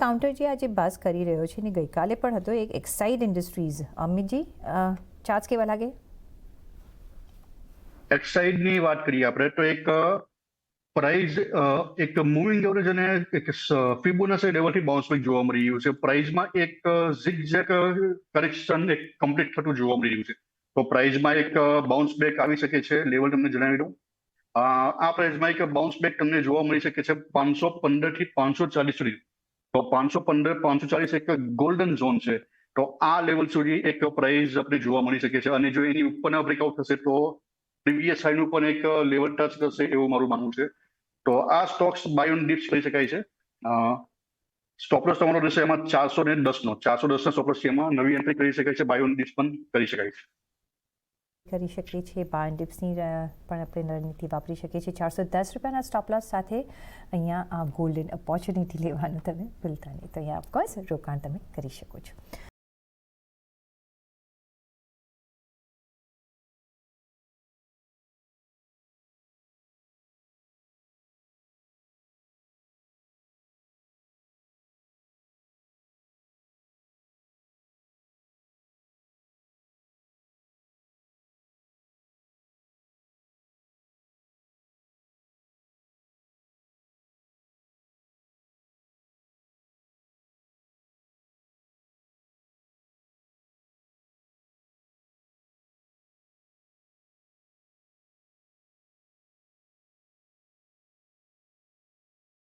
Counter જે આજે બાસ કરી રહ્યો છે ને ગઈકાલે પણ હતો એક એક્સાઇડ ઇન્ડસ્ટ્રીઝ, અમિતજી ચાર્જ કેવા લાગે? એક્સાઇડની વાત કરીએ આપણે તો એક પ્રાઇઝ એક મૂવિંગ એવરેજ અને એક ફિબોનાચી લેવલથી બાઉન્સ બેક જોવા મળી રહ્યું છે. પ્રાઇઝમાં એક ઝિગઝેગ કરેક્શન એક કમ્પ્લીટ થતું જોવા મળી રહ્યું છે. તો પ્રાઇઝમાં એક બાઉન્સ બેક આવી શકે છે. લેવલ તમને જણાવી દઉં, આ પ્રાઇઝમાં એક બાઉન્સ બેક તમને જોવા મળી શકે છે 515 થી 540 સુધી. તો 515 540 એક ગોલ્ડન ઝોન છે. તો આ લેવલ સુધી એક પ્રાઇઝ આપણે જોવા મળી શકે છે. અને જો એની ઉપરના બ્રેકઆઉટ થશે તો પ્રીવિયસ હાઈનું પણ એક લેવલ ટચ કરશે એવું મારું માનવું છે. તો આ સ્ટોક્સ બાય ઓન ડિપ્સ કરી શકાય છે. સ્ટોપલોસ તમારો રહેશે એમાં 410 410 ના સ્ટોપલોસ એમાં નવી એન્ટ્રી કરી શકાય છે. બાય ઓન ડિપ્સ પણ કરી શકાય છે. કરી શકીએ છીએ બાય ઓન ડિપ્સની પણ આપણે રણનીતિ વાપરી શકીએ છીએ. 410 રૂપિયાના સ્ટોપલોસ સાથે અહીંયા આ ગોલ્ડન ઓપોર્ચ્યુનિટી લેવાનું તમે ભૂલતા નહીં. તો અહીંયા ઓફકોર્સ રોકાણ તમે કરી શકો છો.